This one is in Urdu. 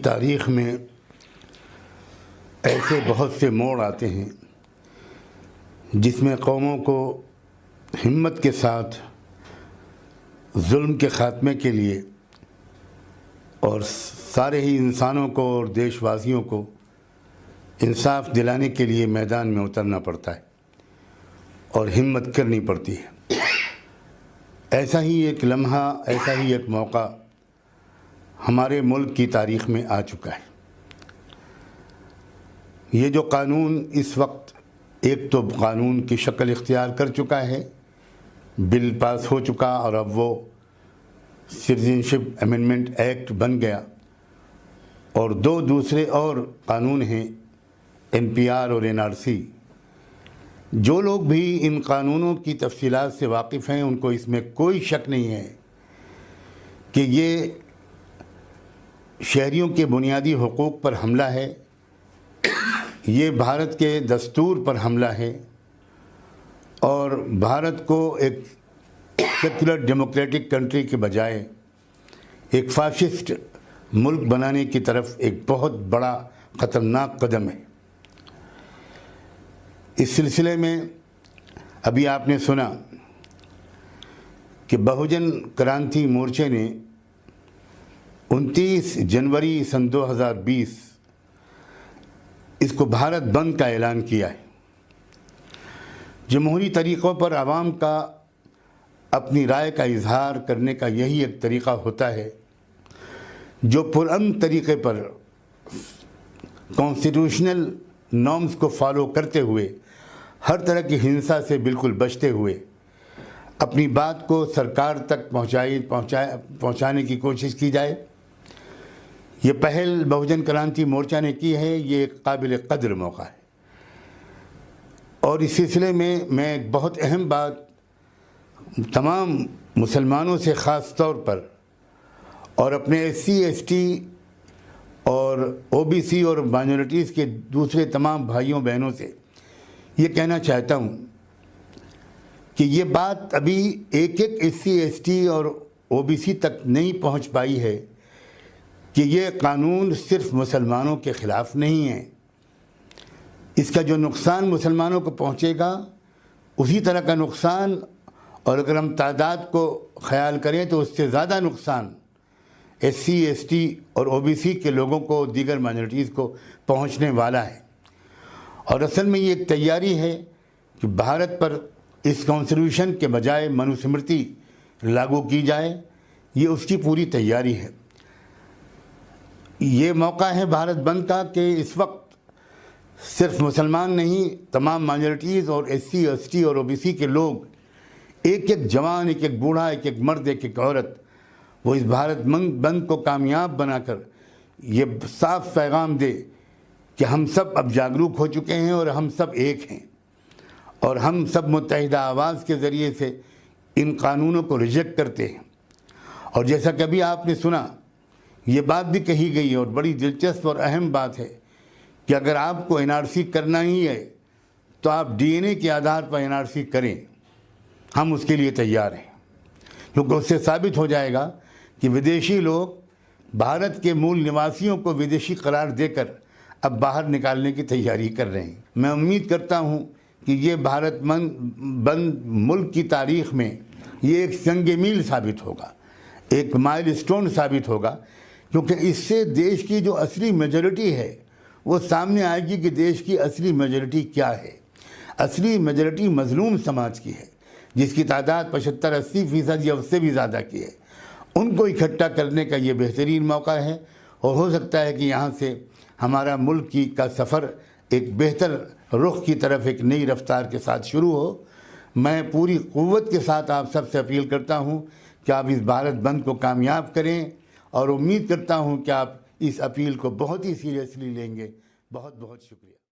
تاریخ میں ایسے بہت سے موڑ آتے ہیں جس میں قوموں کو ہمت کے ساتھ ظلم کے خاتمے کے لیے اور سارے ہی انسانوں کو اور دیش واسیوں کو انصاف دلانے کے لیے میدان میں اترنا پڑتا ہے اور ہمت کرنی پڑتی ہے۔ ایسا ہی ایک لمحہ، ایسا ہی ایک موقع ہمارے ملک کی تاریخ میں آ چکا ہے۔ یہ جو قانون اس وقت ایک تو قانون کی شکل اختیار کر چکا ہے، بل پاس ہو چکا، اور اب وہ سٹیزنشپ امینڈمنٹ ایکٹ بن گیا، اور دو دوسرے اور قانون ہیں، این پی آر اور این آر سی۔ جو لوگ بھی ان قانونوں کی تفصیلات سے واقف ہیں ان کو اس میں کوئی شک نہیں ہے کہ یہ شہریوں کے بنیادی حقوق پر حملہ ہے، یہ بھارت کے دستور پر حملہ ہے، اور بھارت کو ایک سیکولر ڈیموکریٹک کنٹری کے بجائے ایک فاشسٹ ملک بنانے کی طرف ایک بہت بڑا خطرناک قدم ہے۔ اس سلسلے میں ابھی آپ نے سنا کہ بہوجن کرانتی مورچے نے 29 جنوری سن 2020 اس کو بھارت بند کا اعلان کیا ہے۔ جمہوری طریقوں پر عوام کا اپنی رائے کا اظہار کرنے کا یہی ایک طریقہ ہوتا ہے جو پرامن طریقے پر کانسٹیٹیوشنل نارمز کو فالو کرتے ہوئے، ہر طرح کی ہنسا سے بالکل بچتے ہوئے اپنی بات کو سرکار تک پہنچانے کی کوشش کی جائے۔ یہ پہل بہوجن کرانتی مورچہ نے کی ہے، یہ ایک قابل قدر موقع ہے۔ اور اس سلسلے میں ایک بہت اہم بات تمام مسلمانوں سے خاص طور پر، اور اپنے ایس سی ایس ٹی اور او بی سی اور مائنورٹیز کے دوسرے تمام بھائیوں بہنوں سے یہ کہنا چاہتا ہوں کہ یہ بات ابھی ایک ایس سی ایس ٹی اور او بی سی تک نہیں پہنچ پائی ہے کہ یہ قانون صرف مسلمانوں کے خلاف نہیں ہے۔ اس کا جو نقصان مسلمانوں کو پہنچے گا اسی طرح کا نقصان، اور اگر ہم تعداد کو خیال کریں تو اس سے زیادہ نقصان ایس سی ایس ٹی اور او بی سی کے لوگوں کو، دیگر مائنورٹیز کو پہنچنے والا ہے۔ اور اصل میں یہ ایک تیاری ہے کہ بھارت پر اس کانسٹیٹیوشن کے بجائے منوسمرتی لاگو کی جائے، یہ اس کی پوری تیاری ہے۔ یہ موقع ہے بھارت بند کا کہ اس وقت صرف مسلمان نہیں، تمام مائنورٹیز اور ایس سی ایس ٹی اور او بی سی کے لوگ، ایک ایک جوان، ایک ایک بوڑھا، ایک ایک مرد، ایک ایک عورت، وہ اس بھارت بند کو کامیاب بنا کر یہ صاف پیغام دے کہ ہم سب اب جاگروک ہو چکے ہیں اور ہم سب ایک ہیں، اور ہم سب متحدہ آواز کے ذریعے سے ان قانونوں کو ریجیکٹ کرتے ہیں۔ اور جیسا کہ ابھی آپ نے سنا، یہ بات بھی کہی گئی اور بڑی دلچسپ اور اہم بات ہے کہ اگر آپ کو این آر سی کرنا ہی ہے تو آپ ڈی این اے کے آدھار پر این آر سی کریں، ہم اس کے لیے تیار ہیں، کیونکہ اس سے ثابت ہو جائے گا کہ ودیشی لوگ بھارت کے مول نواسیوں کو ودیشی قرار دے کر اب باہر نکالنے کی تیاری کر رہے ہیں۔ میں امید کرتا ہوں کہ یہ بھارت بند ملک کی تاریخ میں یہ ایک سنگ میل ثابت ہوگا، ایک مائل سٹون ثابت ہوگا، کیونکہ اس سے دیش کی جو اصلی میجورٹی ہے وہ سامنے آئے گی کہ دیش کی اصلی میجورٹی کیا ہے۔ اصلی میجورٹی مظلوم سماج کی ہے، جس کی تعداد 75-80% یا اس سے بھی زیادہ کی ہے۔ ان کو اکٹھا کرنے کا یہ بہترین موقع ہے، اور ہو سکتا ہے کہ یہاں سے ہمارا ملک کا سفر ایک بہتر رخ کی طرف ایک نئی رفتار کے ساتھ شروع ہو۔ میں پوری قوت کے ساتھ آپ سب سے اپیل کرتا ہوں کہ آپ اس بھارت بند کو کامیاب کریں، اور امید کرتا ہوں کہ آپ اس اپیل کو بہت ہی سیریسلی لیں گے۔ بہت بہت شکریہ۔